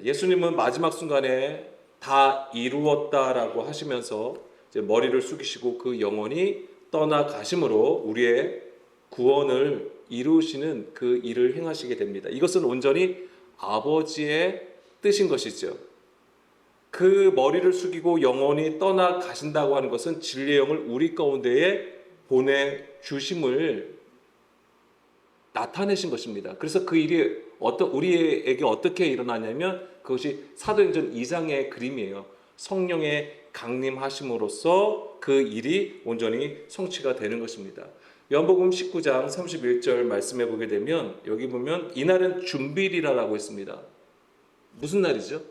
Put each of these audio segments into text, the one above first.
예수님은 마지막 순간에 다 이루었다라고 하시면서 이제 머리를 숙이시고 그 영혼이 떠나가심으로 우리의 구원을 이루시는 그 일을 행하시게 됩니다. 이것은 온전히 아버지의 뜻인 것이죠. 그 머리를 숙이고 영혼이 떠나가신다고 하는 것은 진리의 영을 우리 가운데에 보내주심을 나타내신 것입니다. 그래서 그 일이 우리에게 어떻게 일어나냐면 그것이 사도행전 2장의 그림이에요. 성령의 강림하심으로써 그 일이 온전히 성취가 되는 것입니다. 요한복음 19장 31절 말씀해 보게 되면 여기 보면 이날은 준비일이라고 했습니다. 무슨 날이죠?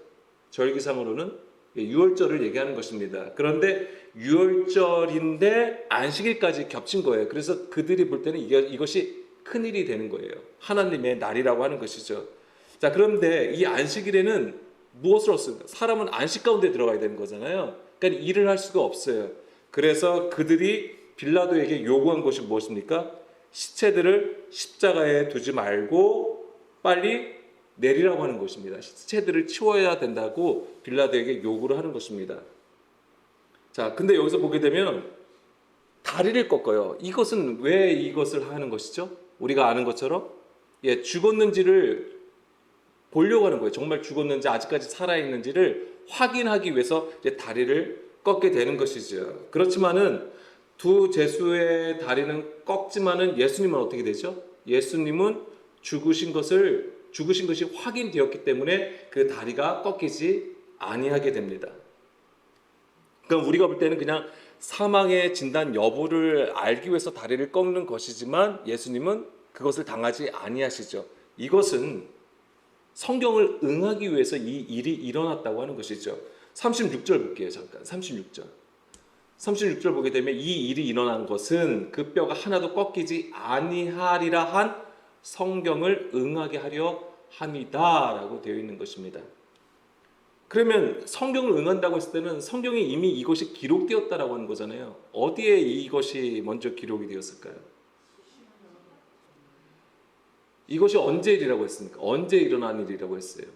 절기상으로는 유월절을 얘기하는 것입니다. 그런데 유월절인데 안식일까지 겹친 거예요. 그래서 그들이 볼 때는 이것이 큰일이 되는 거예요. 하나님의 날이라고 하는 것이죠. 자, 그런데 이 안식일에는 무엇을 얻습니까? 사람은 안식 가운데 들어가야 되는 거잖아요. 그러니까 일을 할 수가 없어요. 그래서 그들이 빌라도에게 요구한 것이 무엇입니까? 시체들을 십자가에 두지 말고 빨리 내리라고 하는 것입니다. 시체들을 치워야 된다고 빌라도에게 요구를 하는 것입니다. 자, 근데 여기서 보게 되면 다리를 꺾어요. 이것은 왜 이것을 하는 것이죠? 우리가 아는 것처럼 죽었는지를 보려고 하는 거예요. 정말 죽었는지 아직까지 살아있는지를 확인하기 위해서 이제 다리를 꺾게 되는 것이죠. 그렇지만은 두 제수의 다리는 꺾지만은 예수님은 어떻게 되죠? 예수님은 죽으신 것이 확인되었기 때문에 그 다리가 꺾이지 아니하게 됩니다. 그러니까 우리가 볼 때는 그냥 사망의 진단 여부를 알기 위해서 다리를 꺾는 것이지만 예수님은 그것을 당하지 아니하시죠. 이것은 성경을 응하기 위해서 이 일이 일어났다고 하는 것이죠. 36절 볼게요. 잠깐 36절 보게 되면 이 일이 일어난 것은 그 뼈가 하나도 꺾이지 아니하리라 한 성경을 응하게 하려 함이다 라고 되어 있는 것입니다. 그러면 성경을 응한다고 했을 때는 성경에 이미 이것이 기록되었다라고 하는 거잖아요. 어디에 이것이 먼저 기록이 되었을까요? 이것이 언제 일이라고 했습니까? 언제 일어난 일이라고 했어요?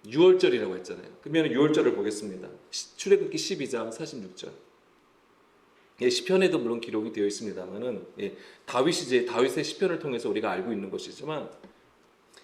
6월절이라고 했잖아요. 그러면 6월절을 보겠습니다. 출애굽기 12장 46절. 시편에도 물론 기록이 되어 있습니다만은 다윗의 시편을 통해서 우리가 알고 있는 것이지만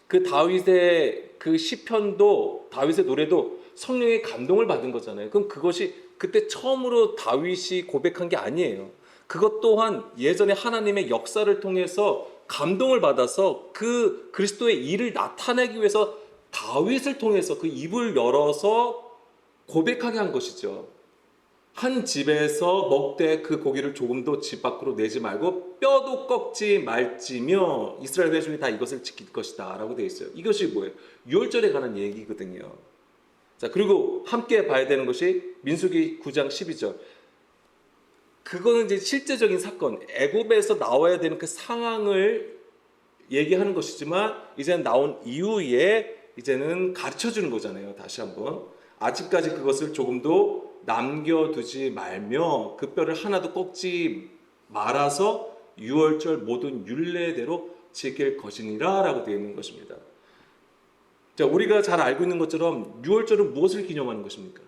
그 다윗의 그 시편도 다윗의 노래도 성령의 감동을 받은 거잖아요. 그럼 그것이 그때 처음으로 다윗이 고백한 게 아니에요. 그것 또한 예전에 하나님의 역사를 통해서 감동을 받아서 그 그리스도의 일을 나타내기 위해서 다윗을 통해서 그 입을 열어서 고백하게 한 것이죠. 한 집에서 먹되 그 고기를 조금도 집 밖으로 내지 말고 뼈도 꺾지 말지며 이스라엘 회중이 다 이것을 지킬 것이다 라고 되어 있어요. 이것이 뭐예요? 유월절에 관한 얘기거든요. 자, 그리고 함께 봐야 되는 것이 민수기 9장 12절. 그거는 이제 실제적인 사건, 애굽에서 나와야 되는 그 상황을 얘기하는 것이지만 이제는 나온 이후에 이제는 가르쳐 주는 거잖아요. 다시 한번. 아직까지 그것을 조금도 남겨두지 말며 그 뼈를 하나도 꺾지 말아서 유월절 모든 율례대로 지킬 것이니라 라고 되어 있는 것입니다. 자, 우리가 잘 알고 있는 것처럼 유월절은 무엇을 기념하는 것입니까?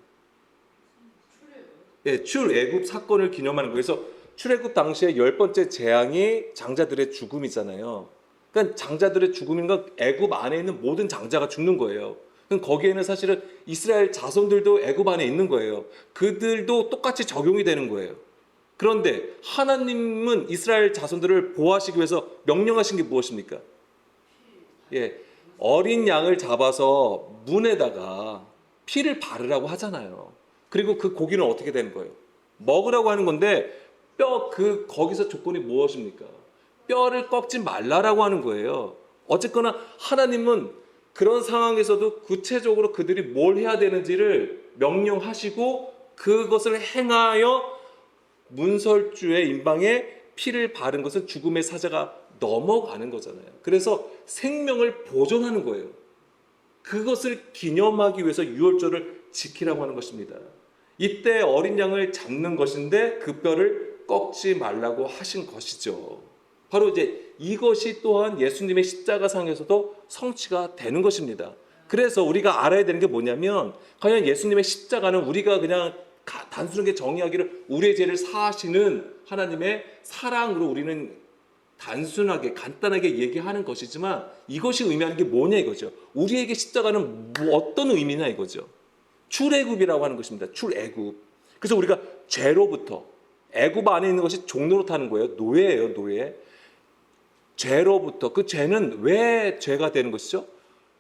출애굽 사건을 기념하는 거예요. 그래서 출애굽 당시에 10번째 재앙이 장자들의 죽음이잖아요. 그러니까 장자들의 죽음인 건 애굽 안에 있는 모든 장자가 죽는 거예요. 그럼 거기에는 사실은 이스라엘 자손들도 애굽 안에 있는 거예요. 그들도 똑같이 적용이 되는 거예요. 그런데 하나님은 이스라엘 자손들을 보호하시기 위해서 명령하신 게 무엇입니까? 어린 양을 잡아서 문에다가 피를 바르라고 하잖아요. 그리고 그 고기는 어떻게 되는 거예요? 먹으라고 하는 건데 거기서 조건이 무엇입니까? 뼈를 꺾지 말라라고 하는 거예요. 어쨌거나 하나님은 그런 상황에서도 구체적으로 그들이 뭘 해야 되는지를 명령하시고 그것을 행하여 문설주의 임방에 피를 바른 것은 죽음의 사자가 넘어가는 거잖아요. 그래서 생명을 보존하는 거예요. 그것을 기념하기 위해서 유월절을 지키라고 하는 것입니다. 이때 어린 양을 잡는 것인데 그 뼈를 꺾지 말라고 하신 것이죠. 바로 이제 이것이 또한 예수님의 십자가상에서도 성취가 되는 것입니다. 그래서 우리가 알아야 되는 게 뭐냐면 과연 예수님의 십자가는 우리가 그냥 단순하게 정의하기를 우리의 죄를 사하시는 하나님의 사랑으로 우리는 단순하게 간단하게 얘기하는 것이지만 이것이 의미하는 게 뭐냐 이거죠. 우리에게 십자가는 어떤 의미냐 이거죠. 출애굽이라고 하는 것입니다. 출애굽. 그래서 우리가 죄로부터 애굽 안에 있는 것이 종로로 타는 거예요. 노예예요, 노예. 죄로부터 그 죄는 왜 죄가 되는 것이죠?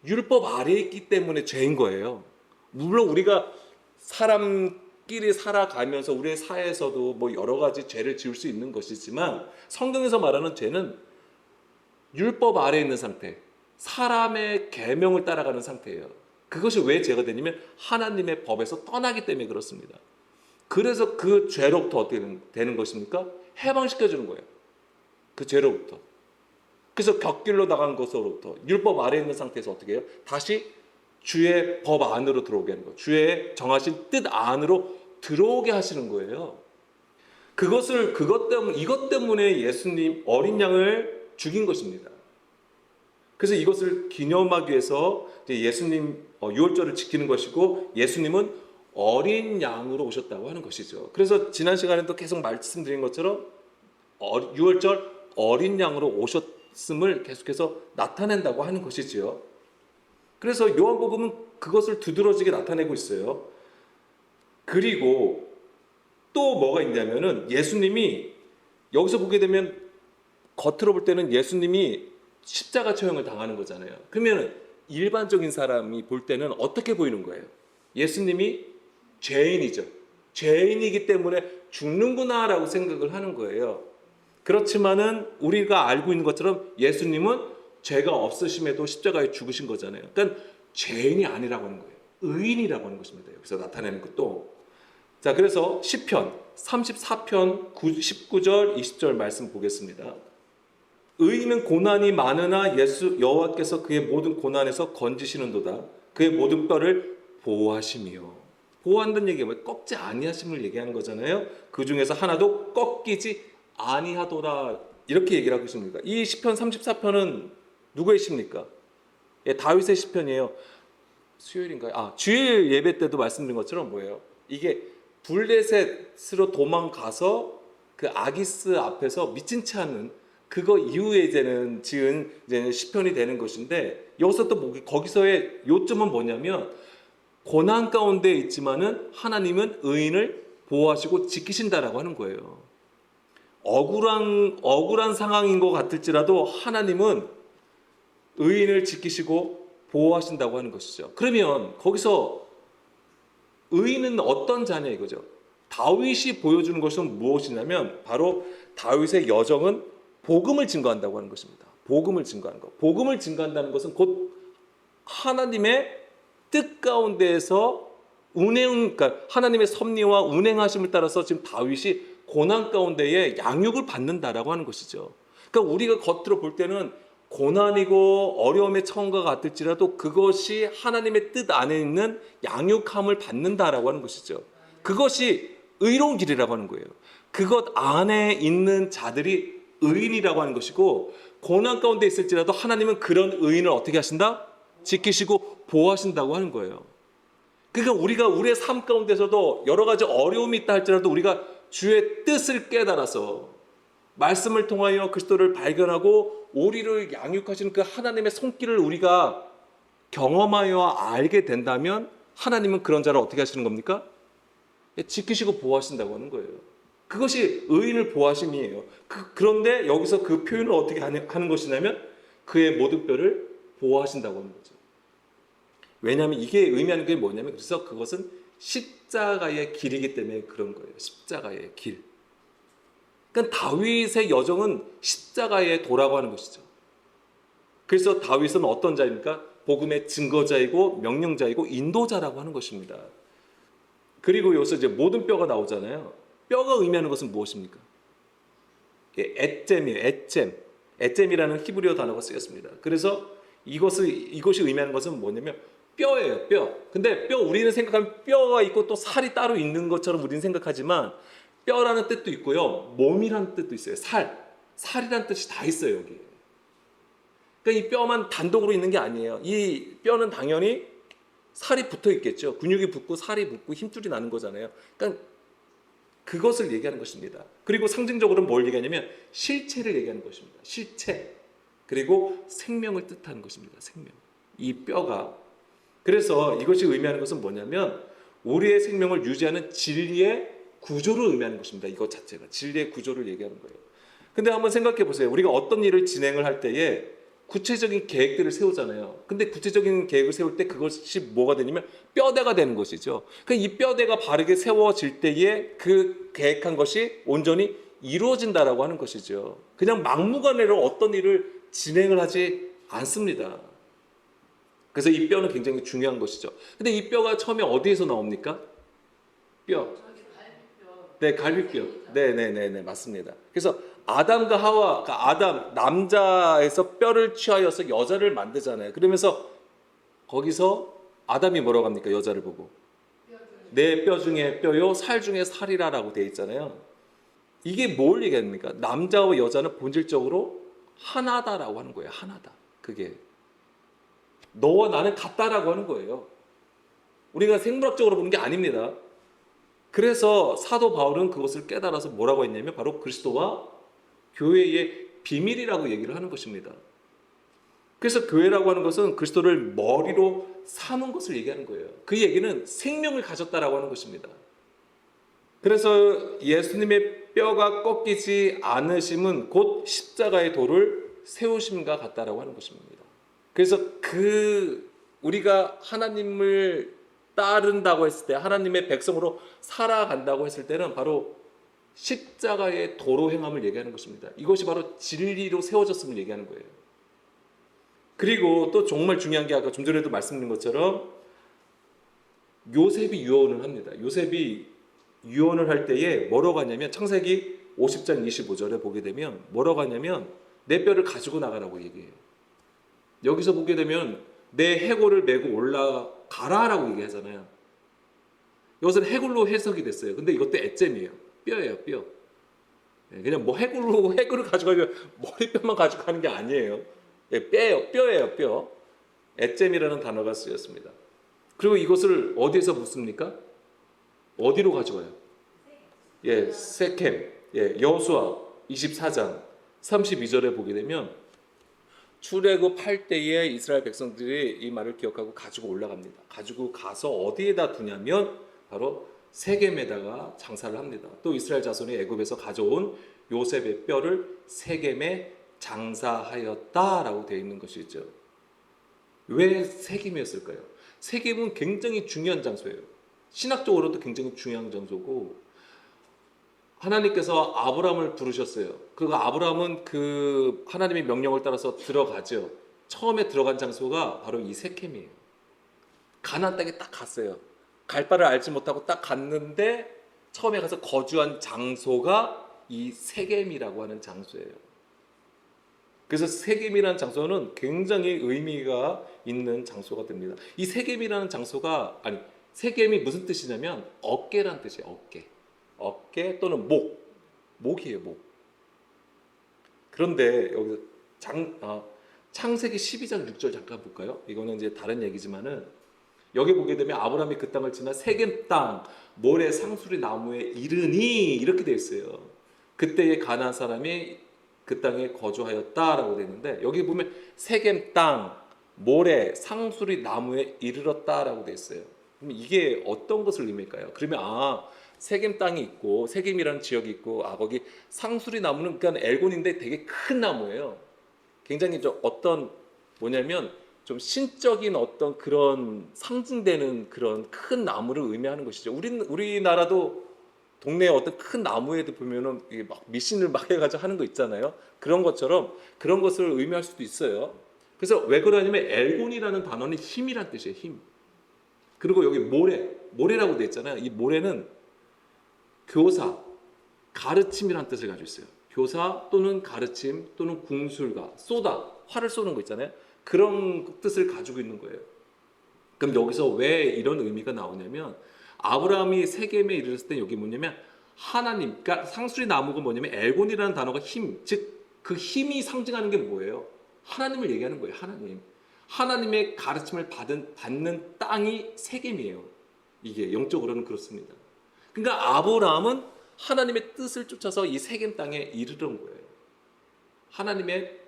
율법 아래에 있기 때문에 죄인 거예요. 물론 우리가 사람끼리 살아가면서 우리의 사회에서도 뭐 여러 가지 죄를 지을 수 있는 것이지만 성경에서 말하는 죄는 율법 아래에 있는 상태, 사람의 계명을 따라가는 상태예요. 그것이 왜 죄가 되냐면 하나님의 법에서 떠나기 때문에 그렇습니다. 그래서 그 죄로부터 어떻게 되는 것입니까? 해방시켜주는 거예요. 그 죄로부터. 그래서 곁길로 나간 것으로부터 율법 아래에 있는 상태에서 어떻게 해요? 다시 주의 법 안으로 들어오게 하는 거예요. 주의 정하신 뜻 안으로 들어오게 하시는 거예요. 이것 때문에 예수님 어린 양을 죽인 것입니다. 그래서 이것을 기념하기 위해서 예수님 유월절을 지키는 것이고 예수님은 어린 양으로 오셨다고 하는 것이죠. 그래서 지난 시간에도 계속 말씀드린 것처럼 유월절 어린 양으로 오셨음을 계속해서 나타낸다고 하는 것이지요. 그래서 요한복음은 그것을 두드러지게 나타내고 있어요. 그리고 또 뭐가 있냐면은 예수님이 여기서 보게 되면 겉으로 볼 때는 예수님이 십자가 처형을 당하는 거잖아요. 그러면 일반적인 사람이 볼 때는 어떻게 보이는 거예요? 예수님이 죄인이죠. 죄인이기 때문에 죽는구나라고 생각을 하는 거예요. 그렇지만은 우리가 알고 있는 것처럼 예수님은 죄가 없으심에도 십자가에 죽으신 거잖아요. 그러니까 죄인이 아니라고 하는 거예요. 의인이라고 하는 것입니다. 여기서 나타내는 것도. 자, 그래서 시편 34편 19절 20절 말씀 보겠습니다. 의인은 고난이 많으나 여호와께서 그의 모든 고난에서 건지시는도다. 그의 모든 뼈를 보호하시며. 보호한다는 얘기가 뭐예요? 꺾지 아니하심을 얘기하는 거잖아요. 그 중에서 하나도 꺾이지 아니하도다. 이렇게 얘기를 하고 있습니다. 이 시편 34편은 누구의 시입니까? 예, 다윗의 시편이에요. 수요일인가요? 주일 예배 때도 말씀드린 것처럼 뭐예요? 이게 블레셋으로 도망가서 그 아기스 앞에서 미친 채 하는 그거 이후에 지은 시편이 되는 것인데 여기서 또 거기서의 요점은 뭐냐면 고난 가운데 있지만은 하나님은 의인을 보호하시고 지키신다라고 하는 거예요. 억울한 상황인 것 같을지라도 하나님은 의인을 지키시고 보호하신다고 하는 것이죠. 그러면 거기서 의인은 어떤 자냐 이거죠. 다윗이 보여주는 것은 무엇이냐면 바로 다윗의 여정은 복음을 증거한다고 하는 것입니다. 복음을 증거하는 것. 복음을 증거한다는 것은 곧 하나님의 뜻 가운데에서 그러니까 하나님의 섭리와 운행하심을 따라서 지금 다윗이 고난 가운데에 양육을 받는다라고 하는 것이죠. 그러니까 우리가 겉으로 볼 때는 고난이고 어려움의 처음과 같을지라도 그것이 하나님의 뜻 안에 있는 양육함을 받는다라고 하는 것이죠. 그것이 의로운 길이라고 하는 거예요. 그것 안에 있는 자들이 의인이라고 하는 것이고 고난 가운데 있을지라도 하나님은 그런 의인을 어떻게 하신다? 지키시고 보호하신다고 하는 거예요. 그러니까 우리가 우리의 삶 가운데서도 여러 가지 어려움이 있다 할지라도 우리가 주의 뜻을 깨달아서 말씀을 통하여 그리스도를 발견하고 우리를 양육하시는 그 하나님의 손길을 우리가 경험하여 알게 된다면 하나님은 그런 자를 어떻게 하시는 겁니까? 지키시고 보호하신다고 하는 거예요. 그것이 의인을 보호하심이에요. 그런데 여기서 그 표현을 어떻게 하는 것이냐면 그의 모든 뼈를 보호하신다고 하는 거죠. 왜냐하면 이게 의미하는 게 뭐냐면 그래서 그것은 십자가의 길이기 때문에 그런 거예요. 십자가의 길. 그러니까 다윗의 여정은 십자가의 도라고 하는 것이죠. 그래서 다윗은 어떤 자입니까? 복음의 증거자이고 명령자이고 인도자라고 하는 것입니다. 그리고 여기서 이제 모든 뼈가 나오잖아요. 뼈가 의미하는 것은 무엇입니까? 에잼이에요. 에잼이라는 히브리어 단어가 쓰였습니다. 그래서 이것이 의미하는 것은 뭐냐면 뼈예요. 뼈. 근데 우리는 생각하면 뼈가 있고 또 살이 따로 있는 것처럼 우리는 생각하지만 뼈라는 뜻도 있고요. 몸이라는 뜻도 있어요. 살이라는 뜻이 다 있어요. 여기. 그러니까 이 뼈만 단독으로 있는 게 아니에요. 이 뼈는 당연히 살이 붙어 있겠죠. 근육이 붙고 살이 붙고 힘줄이 나는 거잖아요. 그러니까 그것을 얘기하는 것입니다. 그리고 상징적으로는 뭘 얘기하냐면 실체를 얘기하는 것입니다. 실체. 그리고 생명을 뜻하는 것입니다. 생명. 이 뼈가. 그래서 이것이 의미하는 것은 뭐냐면 우리의 생명을 유지하는 진리의 구조를 의미하는 것입니다. 이것 자체가 진리의 구조를 얘기하는 거예요. 근데 한번 생각해 보세요. 우리가 어떤 일을 진행을 할 때에 구체적인 계획들을 세우잖아요. 근데 구체적인 계획을 세울 때 그것이 뭐가 되냐면 뼈대가 되는 것이죠. 그러니까 이 뼈대가 바르게 세워질 때에 그 계획한 것이 온전히 이루어진다라고 하는 것이죠. 그냥 막무가내로 어떤 일을 진행을 하지 않습니다. 그래서 이 뼈는 굉장히 중요한 것이죠. 근데 이 뼈가 처음에 어디에서 나옵니까? 뼈. 네, 갈비뼈. 네, 맞습니다. 그래서 아담과 하와, 그러니까 아담 남자에서 뼈를 취하여서 여자를 만들잖아요. 그러면서 거기서 아담이 뭐라고 합니까? 여자를 보고 내 뼈 중에 뼈요, 살 중에 살이라라고 되어 있잖아요. 이게 뭘 얘기합니까? 남자와 여자는 본질적으로 하나다라고 하는 거예요. 하나다. 그게 너와 나는 같다라고 하는 거예요. 우리가 생물학적으로 보는 게 아닙니다. 그래서 사도 바울은 그것을 깨달아서 뭐라고 했냐면 바로 그리스도와 교회의 비밀이라고 얘기를 하는 것입니다. 그래서 교회라고 하는 것은 그리스도를 머리로 삼은 것을 얘기하는 거예요. 그 얘기는 생명을 가졌다라고 하는 것입니다. 그래서 예수님의 뼈가 꺾이지 않으심은 곧 십자가의 도를 세우심과 같다라고 하는 것입니다. 그래서 우리가 하나님을 따른다고 했을 때, 하나님의 백성으로 살아간다고 했을 때는 바로 십자가의 도로 행함을 얘기하는 것입니다. 이것이 바로 진리로 세워졌음을 얘기하는 거예요. 그리고 또 정말 중요한 게 아까 좀 전에도 말씀드린 것처럼 요셉이 유언을 합니다. 요셉이 유언을 할 때에 뭐라고 하냐면 창세기 50장 25절에 보게 되면 뭐라고 하냐면 내 뼈를 가지고 나가라고 얘기해요. 여기서 보게 되면 내 해골을 메고 올라가라라고 얘기하잖아요. 이것은 해골로 해석이 됐어요. 근데 이것도 애잼이에요. 뼈예요, 뼈. 그냥 뭐 해골을 가져가면 머리뼈만 가져가는 게 아니에요. 뼈예요, 뼈. 애잼이라는 단어가 쓰였습니다. 그리고 이것을 어디에서 묻습니까? 어디로 가져가요? 세켐. 여호수아 24장 32절에 보게 되면 출애굽할 때에 이스라엘 백성들이 이 말을 기억하고 가지고 올라갑니다. 가지고 가서 어디에다 두냐면 바로 세겜에다가 장사를 합니다. 또 이스라엘 자손이 애굽에서 가져온 요셉의 뼈를 세겜에 장사하였다라고 되어 있는 것이죠. 왜 세겜이었을까요? 세겜은 굉장히 중요한 장소예요. 신학적으로도 굉장히 중요한 장소고 하나님께서 아브라함을 부르셨어요. 그리고 아브라함은 그 하나님의 명령을 따라서 들어가죠. 처음에 들어간 장소가 바로 이 세겜이에요. 가나안 땅에 딱 갔어요. 갈 바를 알지 못하고 딱 갔는데 처음에 가서 거주한 장소가 이 세겜이라고 하는 장소예요. 그래서 세겜이라는 장소는 굉장히 의미가 있는 장소가 됩니다. 이 세겜이라는 장소가 세겜이 무슨 뜻이냐면 어깨란 뜻이에요. 어깨 또는 목이에요. 목. 그런데 여기서 창세기 12장 6절 잠깐 볼까요? 이거는 이제 다른 얘기지만은 여기 보게 되면 아브라함이 그 땅을 지나 세겜 땅 모래 상수리 나무에 이르니 이렇게 되어 있어요. 그때의 가나안 사람이 그 땅에 거주하였다라고 되어 있는데 여기 보면 세겜 땅 모래 상수리 나무에 이르렀다라고 되어 있어요. 그럼 이게 어떤 것을 의미할까요? 그러면 세겜 땅이 있고 세겜이라는 지역이 있고 거기 상수리 나무는 그러니까 엘곤인데 되게 큰 나무예요. 굉장히 뭐냐면 좀 신적인 어떤 그런 상징되는 그런 큰 나무를 의미하는 것이죠. 우리나라도 동네에 어떤 큰 나무에도 보면은 이게 막 미신을 막 해가지고 하는 거 있잖아요. 그런 것처럼 그런 것을 의미할 수도 있어요. 그래서 왜 그러냐면 엘곤이라는 단어는 힘이란 뜻이에요. 힘. 그리고 여기 모래라고 되어 있잖아요. 이 모래는 교사, 가르침이라는 뜻을 가지고 있어요. 교사 또는 가르침 또는 궁술가, 활을 쏘는 거 있잖아요. 그런 뜻을 가지고 있는 거예요. 그럼 여기서 왜 이런 의미가 나오냐면 아브라함이 세겜에 이르렀을 때 여기 뭐냐면 하나님, 그러니까 상수리 나무가 뭐냐면 엘곤이라는 단어가 힘, 즉 그 힘이 상징하는 게 뭐예요? 하나님을 얘기하는 거예요. 하나님. 하나님의 가르침을 받는 땅이 세겜이에요. 이게 영적으로는 그렇습니다. 그러니까 아브라함은 하나님의 뜻을 쫓아서 이 세겜 땅에 이르는 거예요. 하나님의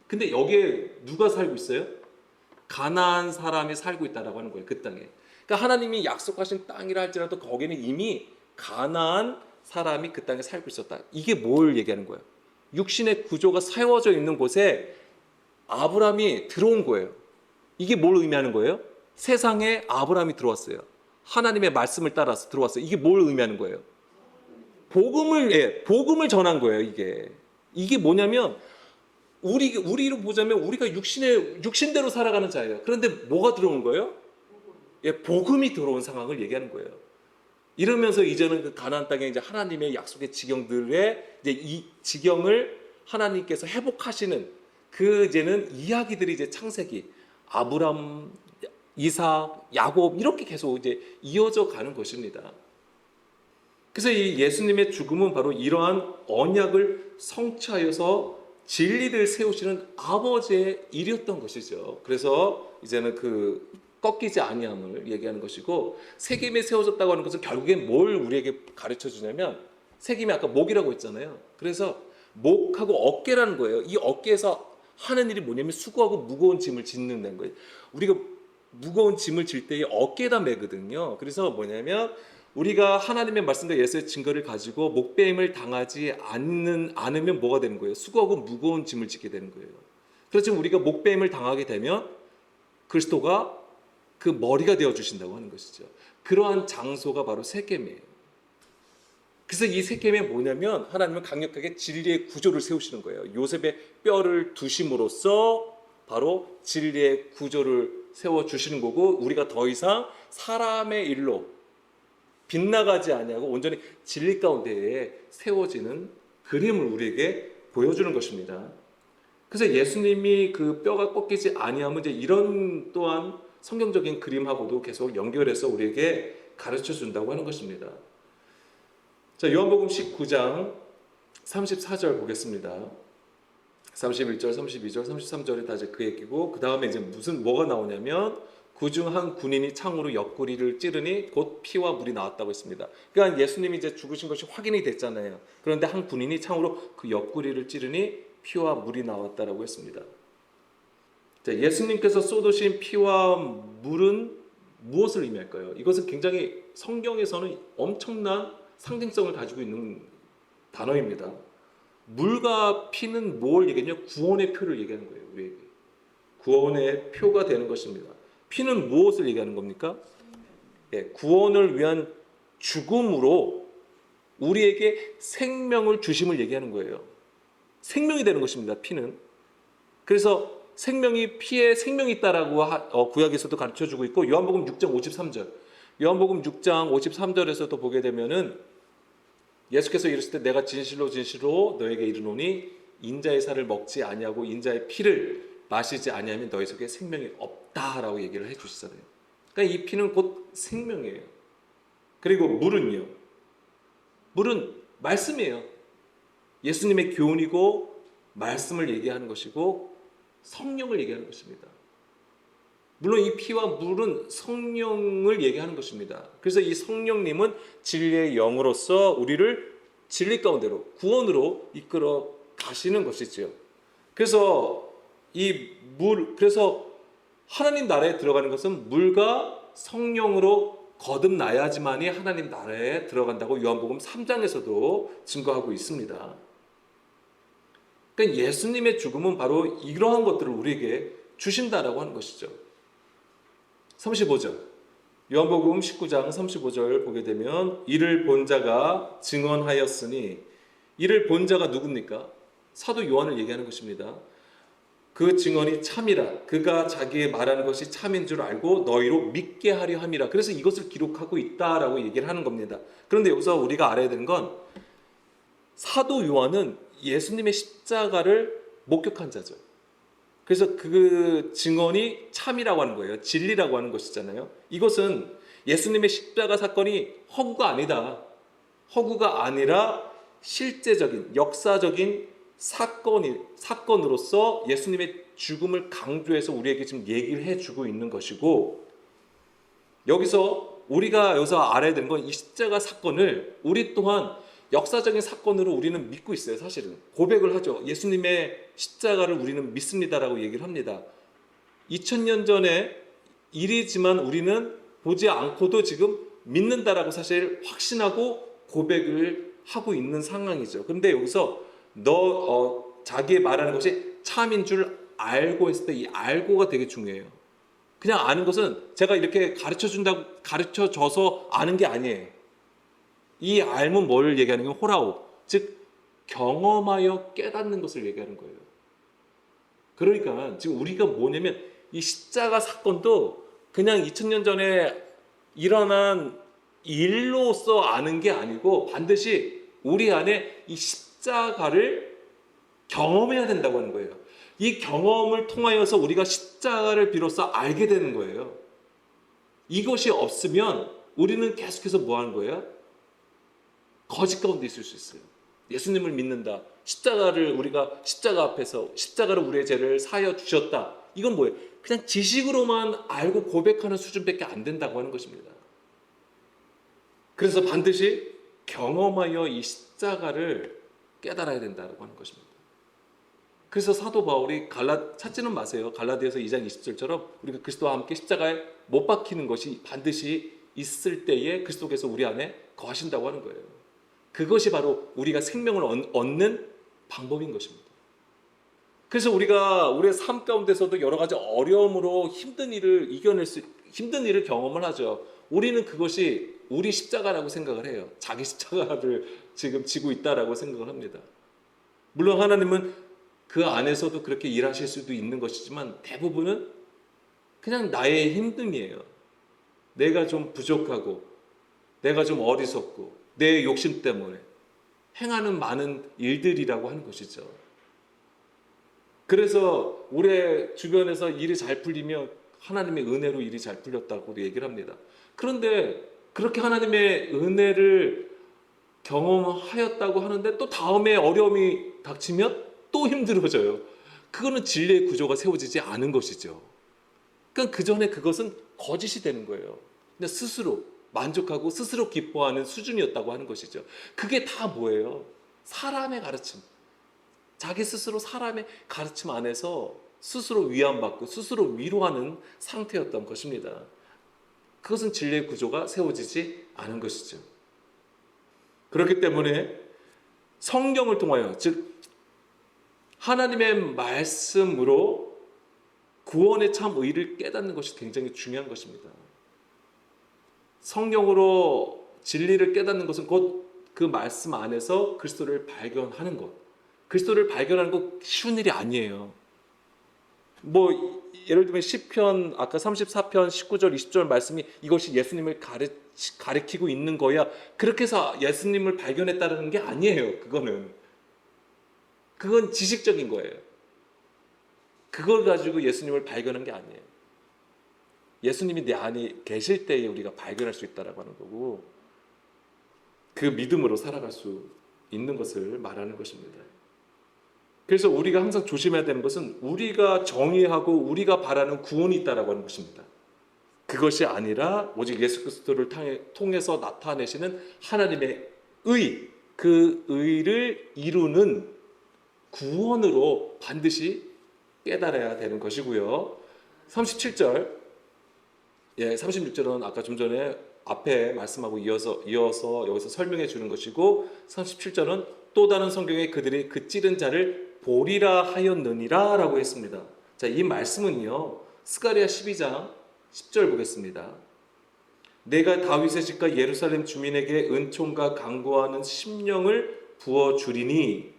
근데 여기에 누가 살고 있어요? 가나안 사람이 살고 있다라고 하는 거예요. 그 땅에. 그러니까 하나님이 약속하신 땅이라 할지라도 거기는 이미 가나안 사람이 그 땅에 살고 있었다. 이게 뭘 얘기하는 거예요? 육신의 구조가 세워져 있는 곳에 아브라함이 들어온 거예요. 이게 뭘 의미하는 거예요? 세상에 아브라함이 들어왔어요. 하나님의 말씀을 따라서 들어왔어요. 이게 뭘 의미하는 거예요? 복음을 전한 거예요. 이게 뭐냐면 우리로 보자면 우리가 육신대로 살아가는 자예요. 그런데 뭐가 들어온 거예요? 복음이 들어온 상황을 얘기하는 거예요. 이러면서 이제는 그 가나안 땅에 이제 하나님의 약속의 지경들의 이제 이 지경을 하나님께서 회복하시는 그 이제는 이야기들이 이제 창세기, 아브람, 이삭, 야곱 이렇게 계속 이제 이어져 가는 것입니다. 그래서 이 예수님의 죽음은 바로 이러한 언약을 성취하여서 진리를 세우시는 아버지의 일이었던 것이죠. 그래서 이제는 그 꺾이지 아니함을 얘기하는 것이고, 세겜에 세워졌다고 하는 것은 결국엔 뭘 우리에게 가르쳐 주냐면, 세겜이 아까 목이라고 했잖아요. 그래서 목하고 어깨라는 거예요. 이 어깨에서 하는 일이 뭐냐면 수고하고 무거운 짐을 짓는다는 거예요. 우리가 무거운 짐을 질 때에 어깨에다 매거든요. 그래서 뭐냐면 우리가 하나님의 말씀과 예수의 증거를 가지고 목배임을 당하지 않으면 뭐가 되는 거예요? 수고하고 무거운 짐을 지게 되는 거예요. 그렇지만 우리가 목배임을 당하게 되면 그리스도가 그 머리가 되어주신다고 하는 것이죠. 그러한 장소가 바로 세겜이에요. 그래서 이 세겜이 뭐냐면 하나님은 강력하게 진리의 구조를 세우시는 거예요. 요셉의 뼈를 두심으로써 바로 진리의 구조를 세워주시는 거고, 우리가 더 이상 사람의 일로 빗나가지 아니하고 온전히 진리 가운데에 세워지는 그림을 우리에게 보여주는 것입니다. 그래서 예수님이 그 뼈가 꺾이지 아니하면 이제 이런 또한 성경적인 그림하고도 계속 연결해서 우리에게 가르쳐 준다고 하는 것입니다. 자, 요한복음 19장 34절 보겠습니다. 31절, 32절, 33절에 다 이제 그 얘기고, 그 다음에 이제 뭐가 나오냐면 그중 한 군인이 창으로 옆구리를 찌르니 곧 피와 물이 나왔다고 했습니다. 그러니까 예수님이 이제 죽으신 것이 확인이 됐잖아요. 그런데 한 군인이 창으로 그 옆구리를 찌르니 피와 물이 나왔다라고 했습니다. 자, 예수님께서 쏟으신 피와 물은 무엇을 의미할까요? 이것은 굉장히 성경에서는 엄청난 상징성을 가지고 있는 단어입니다. 물과 피는 뭘 얘기하냐? 구원의 표를 얘기하는 거예요. 우리에게 구원의 표가 되는 것입니다. 피는 무엇을 얘기하는 겁니까? 구원을 위한 죽음으로 우리에게 생명을 주심을 얘기하는 거예요. 생명이 되는 것입니다. 피는. 그래서 생명이 피에 생명이 있다라고 구약에서도 가르쳐주고 있고, 요한복음 6장 53절, 요한복음 6장 53절에서도 보게 되면은 예수께서 이르실 때 내가 진실로 진실로 너에게 이르노니 인자의 살을 먹지 아니하고 인자의 피를 마시지 아니하면 너희 속에 생명이 없다라고 얘기를 해주시잖아요. 그러니까 이 피는 곧 생명이에요. 그리고 물은요. 물은 말씀이에요. 예수님의 교훈이고 말씀을 얘기하는 것이고 성령을 얘기하는 것입니다. 물론 이 피와 물은 성령을 얘기하는 것입니다. 그래서 이 성령님은 진리의 영으로서 우리를 진리 가운데로 구원으로 이끌어 가시는 것이죠. 그래서 그래서 하나님 나라에 들어가는 것은 물과 성령으로 거듭나야지만이 하나님 나라에 들어간다고 요한복음 3장에서도 증거하고 있습니다. 그러니까 예수님의 죽음은 바로 이러한 것들을 우리에게 주신다라고 하는 것이죠. 35절, 요한복음 19장 35절 보게 되면 이를 본 자가 증언하였으니, 이를 본 자가 누굽니까? 사도 요한을 얘기하는 것입니다. 그 증언이 참이라, 그가 자기의 말하는 것이 참인 줄 알고 너희로 믿게 하려 함이라. 그래서 이것을 기록하고 있다라고 얘기를 하는 겁니다. 그런데 여기서 우리가 알아야 되는 건 사도 요한은 예수님의 십자가를 목격한 자죠. 그래서 그 증언이 참이라고 하는 거예요. 진리라고 하는 것이잖아요. 이것은 예수님의 십자가 사건이 허구가 아니다. 허구가 아니라 실제적인 역사적인 사건으로서 예수님의 죽음을 강조해서 우리에게 지금 얘기를 해주고 있는 것이고, 여기서 알아야 되는 건 이 십자가 사건을 우리 또한 역사적인 사건으로 우리는 믿고 있어요. 사실은 고백을 하죠. 예수님의 십자가를 우리는 믿습니다라고 얘기를 합니다. 2000년 전의 일이지만 우리는 보지 않고도 지금 믿는다라고 사실 확신하고 고백을 하고 있는 상황이죠. 그런데 여기서 자기의 말하는 것이 참인 줄 알고 했을 때 이 알고가 되게 중요해요. 그냥 아는 것은 제가 이렇게 가르쳐줘서 아는 게 아니에요. 이 알면 뭘 얘기하는 게 호라오, 즉 경험하여 깨닫는 것을 얘기하는 거예요. 그러니까 지금 우리가 뭐냐면 이 십자가 사건도 그냥 2000년 전에 일어난 일로서 아는 게 아니고 반드시 우리 안에 이 십자가를 경험해야 된다고 하는 거예요. 이 경험을 통하여서 우리가 십자가를 비로소 알게 되는 거예요. 이것이 없으면 우리는 계속해서 뭐 하는 거예요? 거짓 가운데 있을 수 있어요. 예수님을 믿는다. 우리가 십자가 앞에서 십자가로 우리의 죄를 사하여 주셨다. 이건 뭐예요? 그냥 지식으로만 알고 고백하는 수준밖에 안 된다고 하는 것입니다. 그래서 반드시 경험하여 이 십자가를 깨달아야 된다고 하는 것입니다. 그래서 사도 바울이 찾지는 마세요. 갈라디아서 2장 20절처럼 우리가 그리스도와 함께 십자가에 못 박히는 것이 반드시 있을 때에 그리스도께서 우리 안에 거하신다고 하는 거예요. 그것이 바로 우리가 생명을 얻는 방법인 것입니다. 그래서 우리가 우리의 삶 가운데서도 여러 가지 어려움으로 힘든 일을 경험을 하죠. 우리는 그것이 우리 십자가라고 생각을 해요. 자기 십자가를 지금 지고 있다라고 생각을 합니다. 물론 하나님은 그 안에서도 그렇게 일하실 수도 있는 것이지만 대부분은 그냥 나의 힘듦이에요. 내가 좀 부족하고 내가 좀 어리석고 내 욕심 때문에 행하는 많은 일들이라고 하는 것이죠. 그래서 우리 주변에서 일이 잘 풀리면 하나님의 은혜로 일이 잘 풀렸다고도 얘기를 합니다. 그런데 그렇게 하나님의 은혜를 경험하였다고 하는데 또 다음에 어려움이 닥치면 또 힘들어져요. 그거는 진리의 구조가 세워지지 않은 것이죠. 그러니까 그 전에 그것은 거짓이 되는 거예요. 근데 스스로 만족하고 스스로 기뻐하는 수준이었다고 하는 것이죠. 그게 다 뭐예요? 사람의 가르침. 자기 스스로 사람의 가르침 안에서 스스로 위안받고 스스로 위로하는 상태였던 것입니다. 그것은 진리의 구조가 세워지지 않은 것이죠. 그렇기 때문에 성경을 통하여, 즉 하나님의 말씀으로 구원의 참 의를 깨닫는 것이 굉장히 중요한 것입니다. 성경으로 진리를 깨닫는 것은 곧 그 말씀 안에서 그리스도를 발견하는 것. 그리스도를 발견하는 것 쉬운 일이 아니에요. 예를 들면 시편 아까 34편 19절 20절 말씀이 이것이 예수님을 가리키고 있는 거야. 그렇게 해서 예수님을 발견했다는 게 아니에요. 그건 지식적인 거예요. 그걸 가지고 예수님을 발견한 게 아니에요. 예수님이 내 안에 계실 때에 우리가 발견할 수 있다라고 하는 거고, 그 믿음으로 살아갈 수 있는 것을 말하는 것입니다. 그래서 우리가 항상 조심해야 되는 것은 우리가 정의하고 우리가 바라는 구원이 있다라고 하는 것입니다. 그것이 아니라 오직 예수 그리스도를 통해서 나타내시는 하나님의 의, 그 의를 이루는 구원으로 반드시 깨달아야 되는 것이고요. 37절, 36절은 아까 좀 전에 앞에 말씀하고 이어서 여기서 설명해 주는 것이고, 37절은 또 다른 성경에 그들이 그 찌른 자를 보리라 하였느니라 라고 했습니다. 자, 이 말씀은요, 스가랴 12장 10절 보겠습니다. 내가 다윗의 집과 예루살렘 주민에게 은총과 강구하는 심령을 부어주리니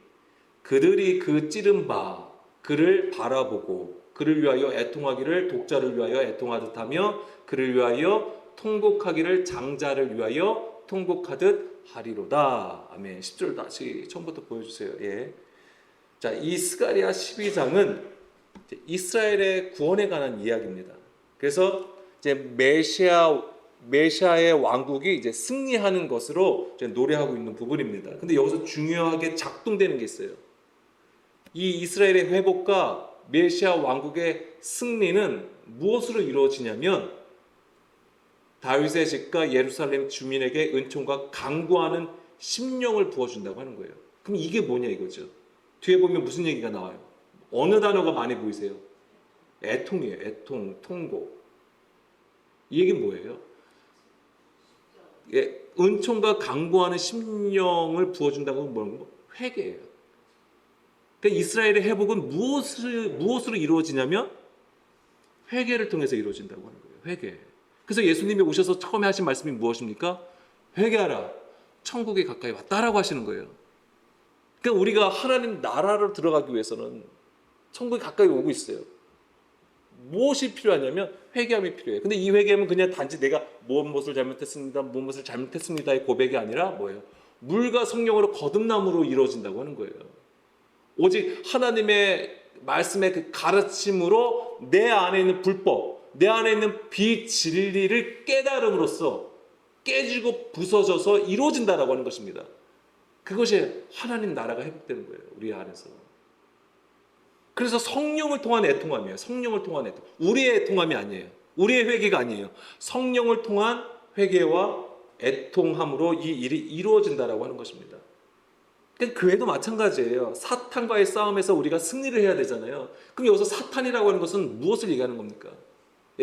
그들이 그 찌른 바 그를 바라보고 그를 위하여 애통하기를 독자를 위하여 애통하듯 하며 그를 위하여 통곡하기를 장자를 위하여 통곡하듯 하리로다. 아멘. 10절 다시 처음부터 보여주세요. 자, 이 스가랴 12장은 이스라엘의 구원에 관한 이야기입니다. 그래서 이제 메시아의 왕국이 이제 승리하는 것으로 이제 노래하고 있는 부분입니다. 근데 여기서 중요하게 작동되는 게 있어요. 이 이스라엘의 회복과 메시아 왕국의 승리는 무엇으로 이루어지냐면 다윗의 집과 예루살렘 주민에게 은총과 강구하는 심령을 부어준다고 하는 거예요. 그럼 이게 뭐냐 이거죠. 뒤에 보면 무슨 얘기가 나와요? 어느 단어가 많이 보이세요? 애통이에요. 애통, 통고. 이 얘기는 뭐예요? 예, 은총과 강구하는 심령을 부어준다고 하는 건 회개예요. 그러니까 이스라엘의 회복은 무엇으로 이루어지냐면 회개를 통해서 이루어진다고 하는 거예요. 회개. 그래서 예수님이 오셔서 처음에 하신 말씀이 무엇입니까? 회개하라. 천국에 가까이 왔다라고 하시는 거예요. 그러니까 우리가 하나님 나라로 들어가기 위해서는 천국에 가까이 오고 있어요. 무엇이 필요하냐면 회개함이 필요해요. 근데 이 회개함은 그냥 단지 내가 무엇을 잘못했습니다, 무엇을 잘못했습니다의 고백이 아니라 뭐예요? 물과 성령으로 거듭남으로 이루어진다고 하는 거예요. 오직 하나님의 말씀의 그 가르침으로 내 안에 있는 불법, 내 안에 있는 비진리를 깨달음으로써 깨지고 부서져서 이루어진다라고 하는 것입니다. 그것이 하나님 나라가 회복되는 거예요. 우리 안에서. 그래서 성령을 통한 애통함이에요. 성령을 통한 애통. 우리의 애통함이 아니에요. 우리의 회개가 아니에요. 성령을 통한 회개와 애통함으로 이 일이 이루어진다라고 하는 것입니다. 교회도 마찬가지예요. 사탄과의 싸움에서 우리가 승리를 해야 되잖아요. 그럼 여기서 사탄이라고 하는 것은 무엇을 얘기하는 겁니까?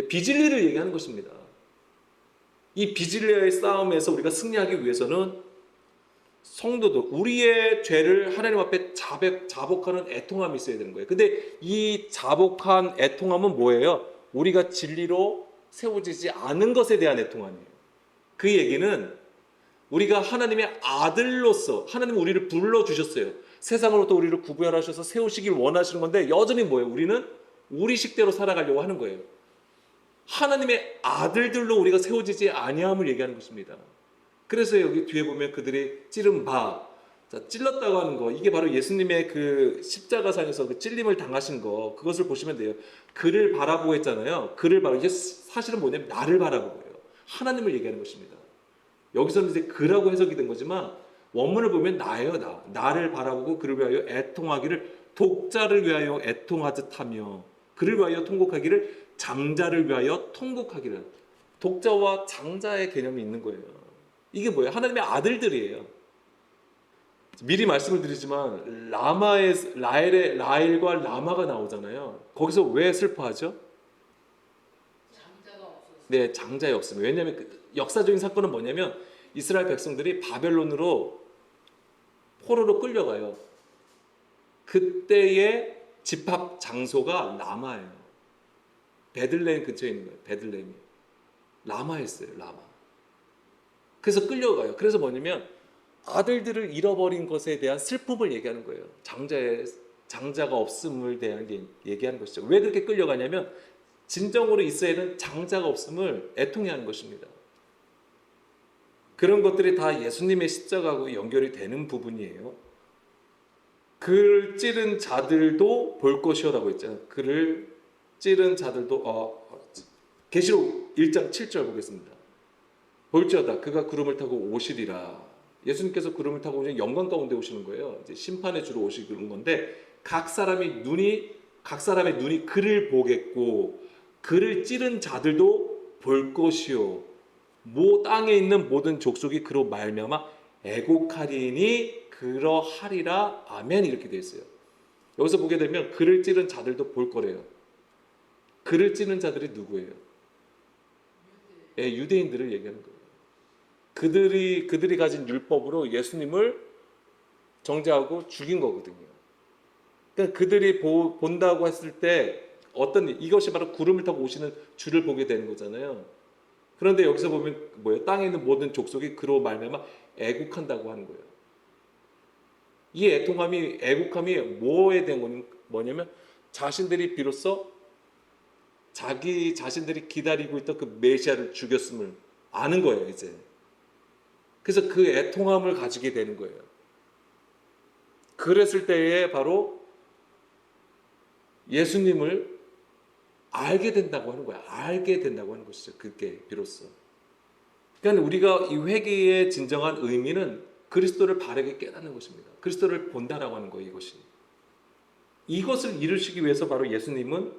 비진리를 얘기하는 것입니다. 이 비진리의 싸움에서 우리가 승리하기 위해서는 성도도 우리의 죄를 하나님 앞에 자복하는 애통함이 있어야 되는 거예요. 근데 이 자복한 애통함은 뭐예요? 우리가 진리로 세워지지 않은 것에 대한 애통함이에요. 그 얘기는 우리가 하나님의 아들로서 하나님 우리를 불러주셨어요. 세상으로부터 우리를 구별하셔서 세우시길 원하시는 건데 여전히 뭐예요? 우리는 우리 식대로 살아가려고 하는 거예요. 하나님의 아들들로 우리가 세워지지 아니함을 얘기하는 것입니다. 그래서 여기 뒤에 보면 그들이 찌른 바, 찔렀다고 하는 거, 이게 바로 예수님의 그 십자가상에서 그 찔림을 당하신 거, 그것을 보시면 돼요. 그를 바라보고 했잖아요. 그를 바라보고, 이게 사실은 뭐냐면 나를 바라보고요. 하나님을 얘기하는 것입니다. 여기서는 이제 그라고 해석이 된 거지만 원문을 보면 나예요. 나를 바라보고 그를 위하여 애통하기를 독자를 위하여 애통하듯 하며 그를 위하여 통곡하기를 장자를 위하여 통곡하기를. 독자와 장자의 개념이 있는 거예요. 이게 뭐예요? 하나님의 아들들이에요. 미리 말씀을 드리지만 라헬과 라마가 나오잖아요. 거기서 왜 슬퍼하죠? 장자가 없어서. 네, 장자의 없음. 왜냐하면 그 역사적인 사건은 뭐냐면 이스라엘 백성들이 바벨론으로 포로로 끌려가요. 그때의 집합 장소가 라마예요. 베들레헴 근처에 있는 거예요. 베들레헴이 라마였어요. 라마. 그래서 끌려가요. 그래서 뭐냐면 아들들을 잃어버린 것에 대한 슬픔을 얘기하는 거예요. 장자가 없음을 대한 얘기하는 것이죠. 왜 그렇게 끌려가냐면 진정으로 이스라엘은 장자가 없음을 애통해하는 것입니다. 그런 것들이 다 예수님의 십자가하고 연결이 되는 부분이에요. 그를 찌른 자들도 볼 것이요라고 했잖아요. 그를 찌른 자들도 계시록 1장 7절 보겠습니다. 볼지어다 그가 구름을 타고 오시리라. 예수님께서 구름을 타고 오시면 영광 가운데 오시는 거예요. 이제 심판의 주로 오시는 건데 각 사람의 눈이 그를 보겠고 그를 찌른 자들도 볼 것이요. 땅에 있는 모든 족속이 그로 말미암아 애곡하리니 그러하리라. 아멘. 이렇게 되어 있어요. 여기서 보게 되면 그를 찌른 자들도 볼 거래요. 그를 찌른 자들이 누구예요? 유대인들을 얘기하는 거예요. 그들이 가진 율법으로 예수님을 정죄하고 죽인 거거든요. 그러니까 그들이 본다고 했을 때 이것이 바로 구름을 타고 오시는 주를 보게 되는 거잖아요. 그런데 여기서 보면 뭐예요? 땅에 있는 모든 족속이 그로 말미암아 애국한다고 하는 거예요. 이 애국함이 뭐에 대한 뭐냐면 자신들이 비로소 자신들이 기다리고 있던 그 메시아를 죽였음을 아는 거예요, 이제. 그래서 그 애통함을 가지게 되는 거예요. 그랬을 때에 바로 예수님을 알게 된다고 하는 거야. 알게 된다고 하는 것이죠. 그게 비로소. 그러니까 우리가 이 회개의 진정한 의미는 그리스도를 바르게 깨닫는 것입니다. 그리스도를 본다라고 하는 거예요, 이것이. 이것을 이루시기 위해서 바로 예수님은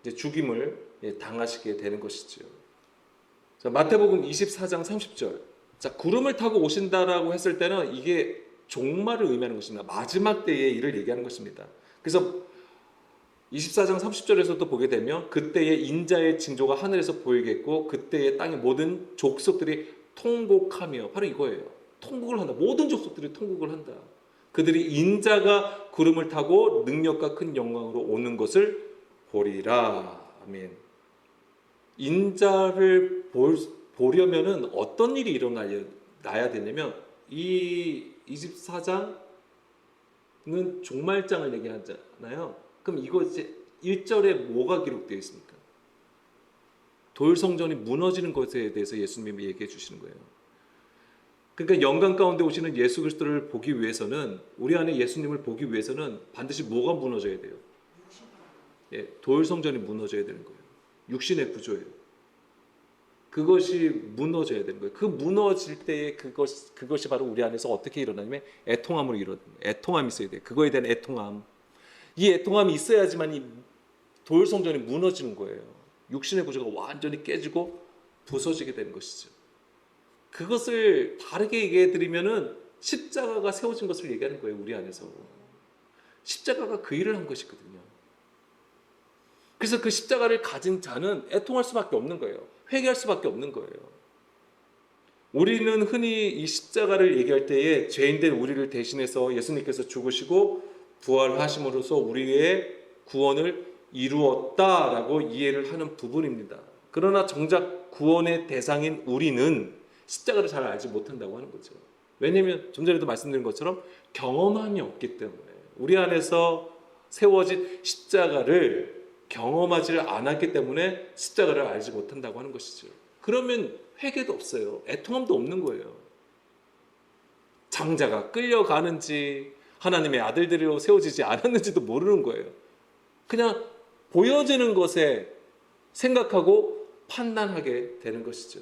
이제 죽임을 당하시게 되는 것이죠. 자, 마태복음 24장 30절. 자, 구름을 타고 오신다라고 했을 때는 이게 종말을 의미하는 것입니다. 마지막 때의 일을 얘기하는 것입니다. 그래서 24장 30절에서도 보게 되면 그때의 인자의 징조가 하늘에서 보이겠고 그때의 땅의 모든 족속들이 통곡하며, 바로 이거예요. 통곡을 한다. 모든 족속들이 통곡을 한다. 그들이 인자가 구름을 타고 능력과 큰 영광으로 오는 것을 보리라. 아멘. 인자를 보려면은 어떤 일이 일어나야 되냐면, 이 24장은 종말장을 얘기하잖아요. 그럼 이거 이제 1절에 뭐가 기록되어 있습니까? 도율성전이 무너지는 것에 대해서 예수님이 얘기해 주시는 거예요. 그러니까 영광 가운데 오시는 예수 그리스도를 보기 위해서는, 우리 안에 예수님을 보기 위해서는 반드시 뭐가 무너져야 돼요? 도율성전이 무너져야 되는 거예요. 육신의 구조예요. 그것이 무너져야 되는 거예요. 그 무너질 때에 그것이 바로 우리 안에서 어떻게 일어나냐면 애통함으로 일어나요. 애통함이 있어야 돼요. 그거에 대한 애통함. 이 애통함이 있어야지만 이 도율성전이 무너지는 거예요. 육신의 구조가 완전히 깨지고 부서지게 되는 것이죠. 그것을 다르게 얘기해 드리면은 십자가가 세워진 것을 얘기하는 거예요. 우리 안에서. 십자가가 그 일을 한 것이거든요. 그래서 그 십자가를 가진 자는 애통할 수밖에 없는 거예요. 회개할 수밖에 없는 거예요. 우리는 흔히 이 십자가를 얘기할 때에 죄인된 우리를 대신해서 예수님께서 죽으시고 부활하심으로써 우리의 구원을 이루었다라고 이해를 하는 부분입니다. 그러나 정작 구원의 대상인 우리는 십자가를 잘 알지 못한다고 하는 거죠. 왜냐하면 좀 전에도 말씀드린 것처럼 경험함이 없기 때문에, 우리 안에서 세워진 십자가를 경험하지 않았기 때문에 십자가를 알지 못한다고 하는 것이죠. 그러면 회개도 없어요. 애통함도 없는 거예요. 장자가 끌려가는지 하나님의 아들들로 세워지지 않았는지도 모르는 거예요. 그냥 보여지는 것에 생각하고 판단하게 되는 것이죠.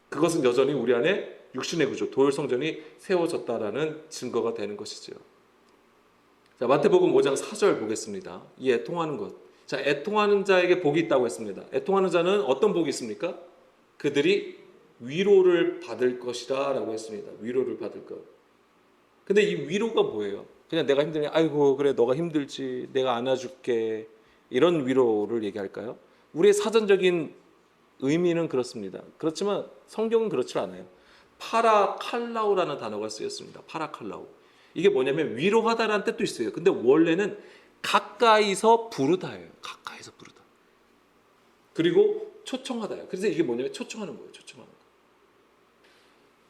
그것은 여전히 우리 안에 육신의 구조, 도율성전이 세워졌다라는 증거가 되는 것이죠. 자, 마태복음 5장 4절 보겠습니다. 이 애통하는 것. 자, 애통하는 자에게 복이 있다고 했습니다. 애통하는 자는 어떤 복이 있습니까? 그들이 위로를 받을 것이다 라고 했습니다. 위로를 받을 것. 근데 이 위로가 뭐예요? 그냥 내가 힘들면 아이고 그래 너가 힘들지 내가 안아줄게, 이런 위로를 얘기할까요? 우리의 사전적인 의미는 그렇습니다. 그렇지만 성경은 그렇지 않아요. 파라칼라우라는 단어가 쓰였습니다. 파라칼라우. 이게 뭐냐면 위로하다라는 뜻도 있어요. 근데 원래는 가까이서 부르다예요. 가까이서 부르다. 그리고 초청하다예요. 그래서 이게 뭐냐면 초청하는 거예요. 초청하는 거.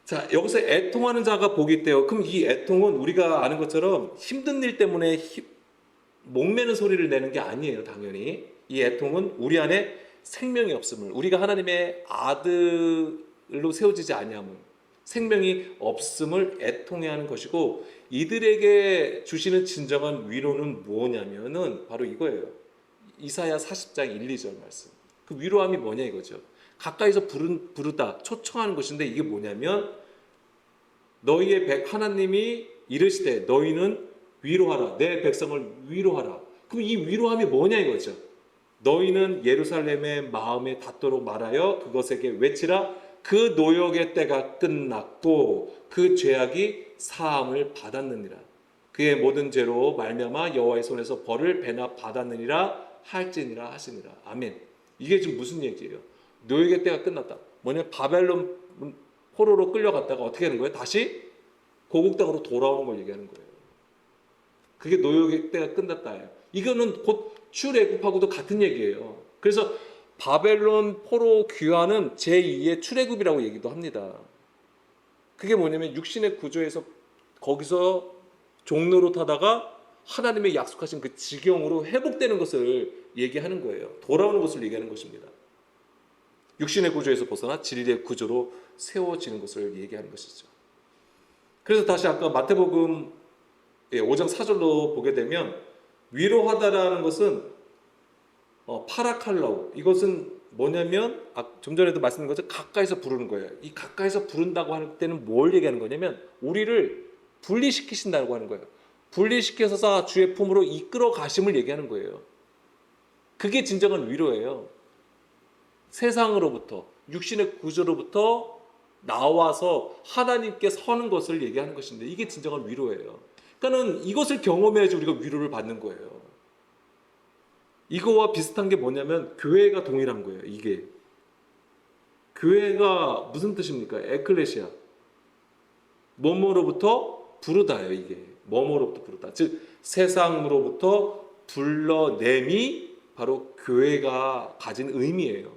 자, 여기서 애통하는 자가 복이 있대요. 그럼 이 애통은 우리가 아는 것처럼 힘든 일 때문에 목매는 소리를 내는 게 아니에요. 당연히 이 애통은 우리 안에 생명이 없음을, 우리가 하나님의 아들로 세워지지 아니함을, 생명이 없음을 애통해하는 것이고, 이들에게 주시는 진정한 위로는 뭐냐면은 바로 이거예요. 이사야 40장 1, 2절 말씀. 그 위로함이 뭐냐 이거죠. 가까이서 부르다, 초청하는 것인데, 이게 뭐냐면 너희의 하나님이 이르시되 너희는 위로하라, 내 백성을 위로하라. 그럼 이 위로함이 뭐냐 이거죠. 너희는 예루살렘의 마음에 닿도록 말하여 그것에게 외치라. 그 노역의 때가 끝났고 그 죄악이 사함을 받았느니라. 그의 모든 죄로 말미암아 여호와의 손에서 벌을 배나 받았느니라 할지니라 하시니라. 아멘. 이게 지금 무슨 얘기예요? 노역의 때가 끝났다. 뭐냐, 바벨론 포로로 끌려갔다가 어떻게 하는 거예요? 다시 고국 땅으로 돌아오는 걸 얘기하는 거예요. 그게 노역의 때가 끝났다예요. 이거는 곧 출애굽하고도 같은 얘기예요. 그래서 바벨론 포로 귀환은 제2의 출애굽이라고 얘기도 합니다. 그게 뭐냐면 육신의 구조에서 거기서 종로로 타다가 하나님의 약속하신 그 지경으로 회복되는 것을 얘기하는 거예요. 돌아오는 것을 얘기하는 것입니다. 육신의 구조에서 벗어나 진리의 구조로 세워지는 것을 얘기하는 것이죠. 그래서 다시 아까 마태복음 5장 4절로 보게 되면 위로하다라는 것은 파라칼라우, 이것은 뭐냐면 좀 전에도 말씀드린 것처럼 가까이서 부르는 거예요. 이 가까이서 부른다고 할 때는 뭘 얘기하는 거냐면 우리를 분리시키신다고 하는 거예요. 분리시켜서 주의 품으로 이끌어 가심을 얘기하는 거예요. 그게 진정한 위로예요. 세상으로부터, 육신의 구조로부터 나와서 하나님께 서는 것을 얘기하는 것인데, 이게 진정한 위로예요. 그러니까는 이것을 경험해야지 우리가 위로를 받는 거예요. 이거와 비슷한 게 뭐냐면 교회가 동일한 거예요. 이게 교회가 무슨 뜻입니까? 에클레시아, 뭐뭐로부터 부르다예요. 이게 뭐뭐로부터 부르다, 즉 세상으로부터 불러냄이 바로 교회가 가진 의미예요.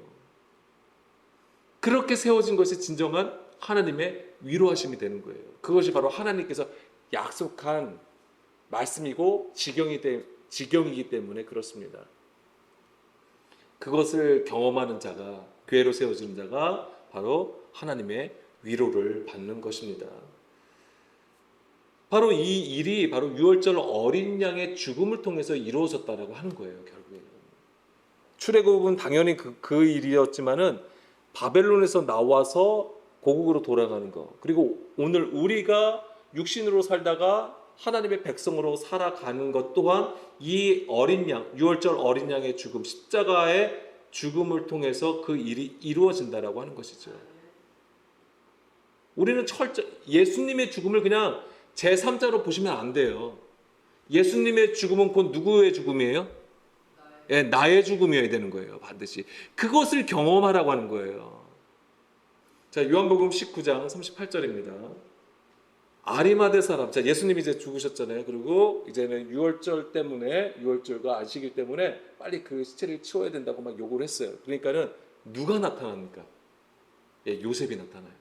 그렇게 세워진 것이 진정한 하나님의 위로하심이 되는 거예요. 그것이 바로 하나님께서 약속한 말씀이고 지경이기 때문에 그렇습니다. 그것을 경험하는 자가, 교회로 세워지는 자가 바로 하나님의 위로를 받는 것입니다. 바로 이 일이 바로 유월절 어린 양의 죽음을 통해서 이루어졌다라고 하는 거예요. 결국에는 출애굽은 당연히 그 일이었지만은 바벨론에서 나와서 고국으로 돌아가는 거, 그리고 오늘 우리가 육신으로 살다가 하나님의 백성으로 살아가는 것 또한 이 어린 양, 유월절 어린 양의 죽음, 십자가의 죽음을 통해서 그 일이 이루어진다라고 하는 것이죠. 우리는 예수님의 죽음을 그냥 제3자로 보시면 안 돼요. 예수님의 죽음은 곧 누구의 죽음이에요? 예, 나의 죽음이어야 되는 거예요. 반드시 그것을 경험하라고 하는 거예요. 자, 요한복음 19장 38절입니다. 아리마대 사람, 자, 예수님이 이제 죽으셨잖아요. 그리고 이제는 유월절 때문에, 유월절과 안식일 때문에 빨리 그 시체를 치워야 된다고 막 요구를 했어요. 그러니까는 누가 나타납니까? 예, 요셉이 나타나요.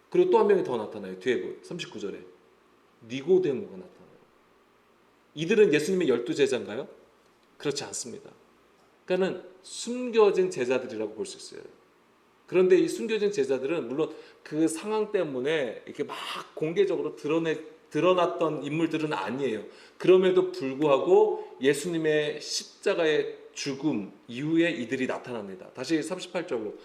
그리고 또 한 명이 더 나타나요. 뒤에 39절에 니고데모가 나타나요. 이들은 예수님의 12제자인가요? 그렇지 않습니다. 그러니까는 숨겨진 제자들이라고 볼 수 있어요. 그런데 이 숨겨진 제자들은 물론 그 상황 때문에 이렇게 막 공개적으로 드러났던 인물들은 아니에요. 그럼에도 불구하고 예수님의 십자가의 죽음 이후에 이들이 나타납니다. 다시 38절로.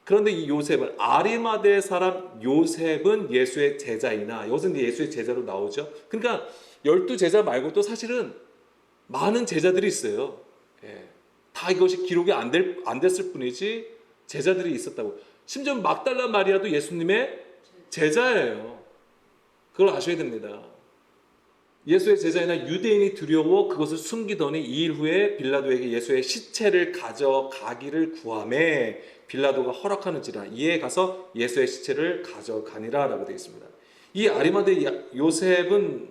그런데 이 요셉은, 아리마대 사람 요셉은 예수의 제자이나, 여기서 예수의 제자로 나오죠. 그러니까 12제자 말고도 사실은 많은 제자들이 있어요. 예. 다 이것이 기록이 안 됐을 뿐이지 제자들이 있었다고. 심지어 막달라 마리아도 예수님의 제자예요. 그걸 아셔야 됩니다. 예수의 제자이나 유대인이 두려워 그것을 숨기더니 2일 후에 빌라도에게 예수의 시체를 가져가기를 구하매 빌라도가 허락하는지라 이에 가서 예수의 시체를 가져가니라 라고 되어 있습니다. 이 아리마대 요셉은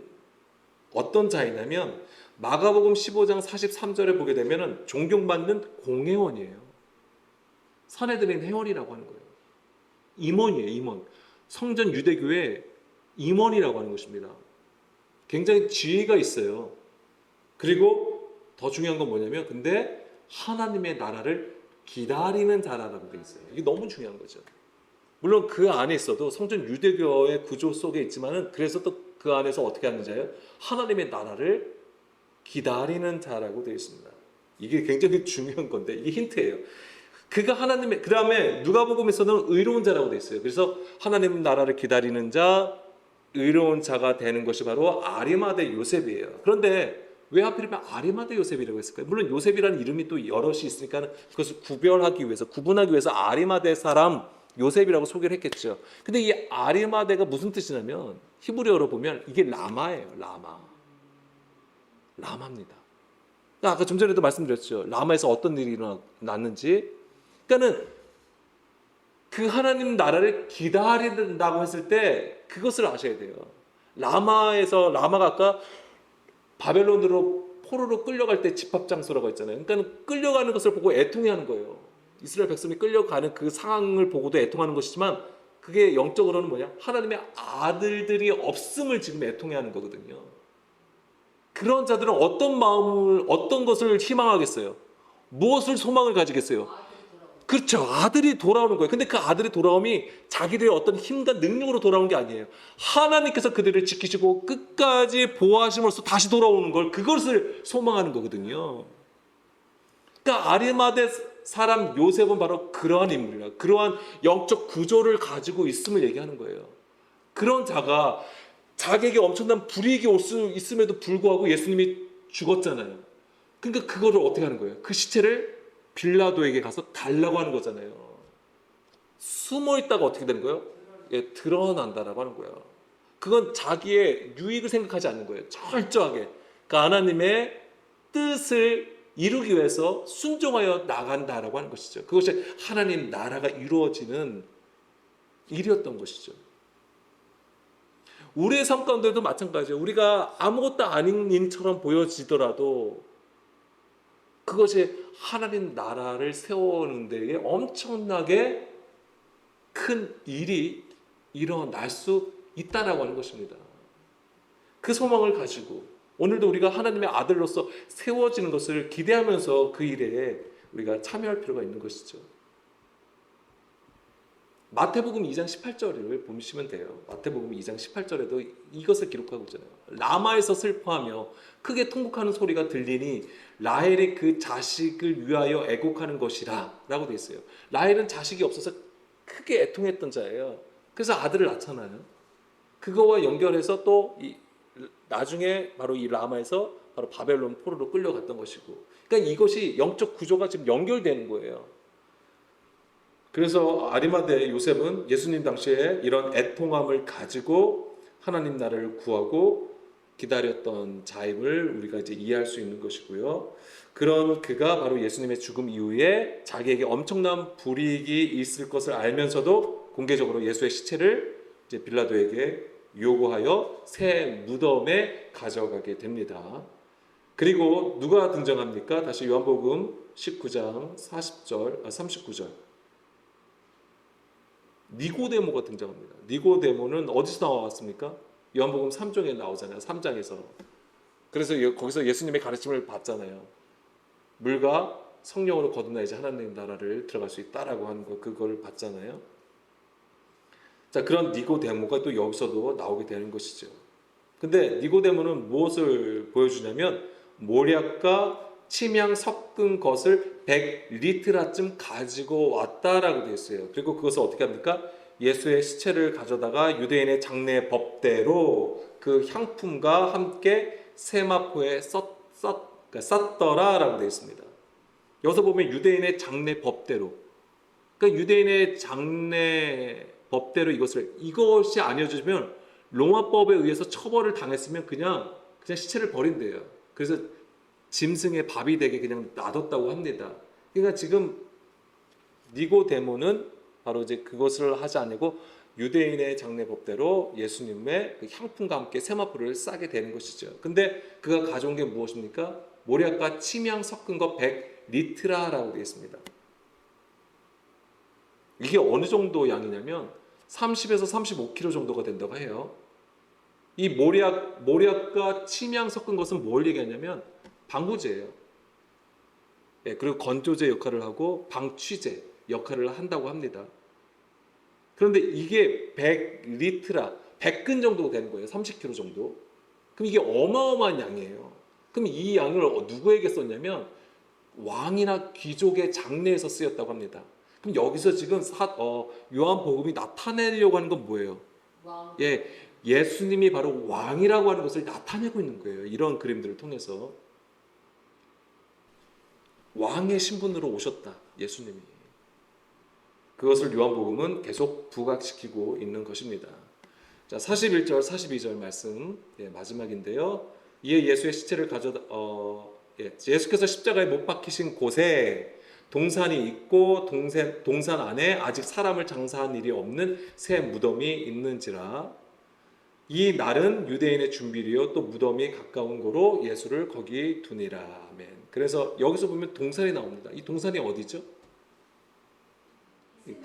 어떤 자이냐면 마가복음 15장 43절에 보게 되면 존경받는 공회원이에요. 선해드린 회원이라고 하는 거예요. 임원이에요. 임원. 성전 유대교의 임원이라고 하는 것입니다. 굉장히 지위가 있어요. 그리고 더 중요한 건 뭐냐면, 근데 하나님의 나라를 기다리는 자라고 되어 있어요. 이게 너무 중요한 거죠. 물론 그 안에 있어도 성전 유대교의 구조 속에 있지만은, 그래서 또 그 안에서 어떻게 하는 자예요? 하나님의 나라를 기다리는 자라고 되어 있습니다. 이게 굉장히 중요한 건데, 이게 힌트예요. 그가 하나님의, 그 다음에 누가복음에서는 의로운 자라고 되어 있어요. 그래서 하나님 나라를 기다리는 자, 의로운 자가 되는 것이 바로 아리마대 요셉이에요. 그런데 왜 하필이면 아리마대 요셉이라고 했을까요? 물론 요셉이라는 이름이 또 여럿이 있으니까 그것을 구분하기 위해서 아리마대 사람 요셉이라고 소개를 했겠죠. 근데 이 아리마대가 무슨 뜻이냐면, 히브리어로 보면 이게 라마예요. 라마입니다. 아까 좀 전에도 말씀드렸죠. 라마에서 어떤 일이 일어났는지. 그러니까는 그 하나님 나라를 기다린다고 했을 때 그것을 아셔야 돼요. 라마가 아까 바벨론으로 포로로 끌려갈 때 집합장소라고 했잖아요. 그러니까 끌려가는 것을 보고 애통해하는 거예요. 이스라엘 백성이 끌려가는 그 상황을 보고도 애통하는 것이지만, 그게 영적으로는 뭐냐? 하나님의 아들들이 없음을 지금 애통해하는 거거든요. 그런 자들은 어떤 것을 희망하겠어요? 무엇을 소망을 가지겠어요? 그렇죠. 아들이 돌아오는 거예요. 근데 그 아들의 돌아옴이 자기들의 어떤 힘과 능력으로 돌아오는 게 아니에요. 하나님께서 그들을 지키시고 끝까지 보호하심으로써 다시 돌아오는 걸, 그것을 소망하는 거거든요. 그러니까 아리마대 사람 요셉은 바로 그러한 인물이라, 그러한 영적 구조를 가지고 있음을 얘기하는 거예요. 그런 자가 자기에게 엄청난 불이익이 올 수 있음에도 불구하고 예수님이 죽었잖아요. 그러니까 그거를 어떻게 하는 거예요? 그 시체를 빌라도에게 가서 달라고 하는 거잖아요. 숨어 있다가 어떻게 되는 거예요? 예, 드러난다라고 하는 거예요. 그건 자기의 유익을 생각하지 않는 거예요. 철저하게. 그러니까 하나님의 뜻을 이루기 위해서 순종하여 나간다라고 하는 것이죠. 그것이 하나님 나라가 이루어지는 일이었던 것이죠. 우리의 삶 가운데도 마찬가지예요. 우리가 아무것도 아닌 일처럼 보여지더라도 그것이 하나님 나라를 세우는 데에 엄청나게 큰 일이 일어날 수 있다라고 하는 것입니다. 그 소망을 가지고 오늘도 우리가 하나님의 아들로서 세워지는 것을 기대하면서 그 일에 우리가 참여할 필요가 있는 것이죠. 마태복음 2장 18절을 보시면 돼요. 마태복음 2장 18절에도 이것을 기록하고 있잖아요. 라마에서 슬퍼하며 크게 통곡하는 소리가 들리니 라헬이 그 자식을 위하여 애곡하는 것이라 라고 되어 있어요. 라헬은 자식이 없어서 크게 애통했던 자예요. 그래서 아들을 낳잖아요. 그거와 연결해서 또 나중에 바로 이 라마에서 바로 바벨론 포로로 끌려갔던 것이고, 그러니까 이것이 영적 구조가 지금 연결되는 거예요. 그래서 아리마대 요셉은 예수님 당시에 이런 애통함을 가지고 하나님 나라를 구하고 기다렸던 자임을 우리가 이제 이해할 수 있는 것이고요. 그런 그가 바로 예수님의 죽음 이후에 자기에게 엄청난 불이익이 있을 것을 알면서도 공개적으로 예수의 시체를 이제 빌라도에게 요구하여 새 무덤에 가져가게 됩니다. 그리고 누가 등장합니까? 다시 요한복음 19장 39절. 니고데모가 등장합니다. 니고데모는 어디서 나왔습니까? 요한복음 3장에 나오잖아요. 3장에서. 그래서 거기서 예수님의 가르침을 받잖아요. 물과 성령으로 거듭나야지 하나님 나라를 들어갈 수 있다라고 하는 거, 그걸 받잖아요. 자, 그런 니고데모가 또 여기서도 나오게 되는 것이죠. 근데 니고데모는 무엇을 보여주냐면 모략과 침향 섞은 것을 100리트라쯤 가지고 왔다라고 되어 있어요. 그리고 그것을 어떻게 합니까? 예수의 시체를 가져다가 유대인의 장례 법대로 그 향품과 함께 세마포에 쌌더라라고 되어 있습니다. 여기서 보면 유대인의 장례 법대로, 그러니까 유대인의 장례 법대로 이것이 아니어지면 로마법에 의해서 처벌을 당했으면 그냥 시체를 버린대요. 그래서 짐승의 밥이 되게 그냥 놔뒀다고 합니다. 그러니까 지금 니고데모는 바로 이제 그것을 하지 않고 유대인의 장례 법대로 예수님의 그 향품과 함께 세마포를 싸게 되는 것이죠. 근데 그가 가져온 게 무엇입니까? 모략과 침향 섞은 거 100리트라라고 되어 있습니다. 이게 어느 정도 양이냐면 30에서 35kg 정도가 된다고 해요. 이 모략과 침향 섞은 것은 뭘 얘기하냐면 방부제예요. 예, 그리고 건조제 역할을 하고 방취제 역할을 한다고 합니다. 그런데 이게 100리트라, 100근 정도 되는 거예요. 30kg 정도. 그럼 이게 어마어마한 양이에요. 그럼 이 양을 누구에게 썼냐면 왕이나 귀족의 장례에서 쓰였다고 합니다. 그럼 여기서 지금 요한복음이 나타내려고 하는 건 뭐예요? 왕. 예, 예수님이 바로 왕이라고 하는 것을 나타내고 있는 거예요. 이런 그림들을 통해서. 왕의 신분으로 오셨다, 예수님이. 그것을 요한복음은 계속 부각시키고 있는 것입니다. 자, 41절, 42절 말씀, 예, 마지막인데요. 이에 예수의 시체를 예수께서 십자가에 못 박히신 곳에 동산이 있고 동산 안에 아직 사람을 장사한 일이 없는 새 무덤이 있는지라. 이 날은 유대인의 준비리요 또 무덤이 가까운 고로 예수를 거기 두니라. 아멘. 그래서 여기서 보면 동산이 나옵니다. 이 동산이 어디죠?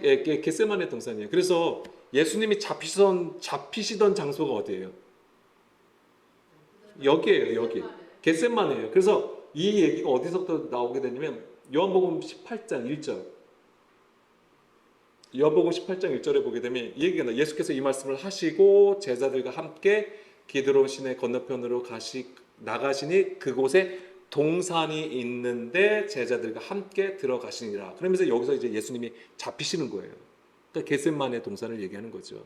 겟세마네 동산이에요. 그래서 예수님이 잡히시던 장소가 어디예요? 여기예요. 여기. 겟세마네예요. 그래서 이 얘기가 어디서부터 나오게 되냐면 요한복음 18장 1절. 요한복음 18장 1절에 보게 되면 이 얘기가 나와요. 예수께서 이 말씀을 하시고 제자들과 함께 기드론 시내 건너편으로 나가시니 그곳에 동산이 있는데 제자들과 함께 들어가시니라. 그러면서 여기서 이제 예수님이 잡히시는 거예요. 그러니까 겟세마네 동산을 얘기하는 거죠.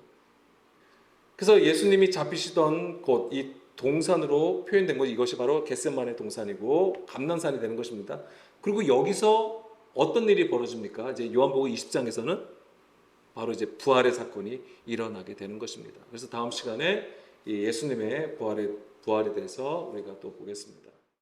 그래서 예수님이 잡히시던 곳, 이 동산으로 표현된 것, 이것이 바로 겟세마네 동산이고 감난산이 되는 것입니다. 그리고 여기서 어떤 일이 벌어집니까? 이제 요한복음 20장에서는 바로 이제 부활의 사건이 일어나게 되는 것입니다. 그래서 다음 시간에 이 예수님의 부활에 대해서 우리가 또 보겠습니다.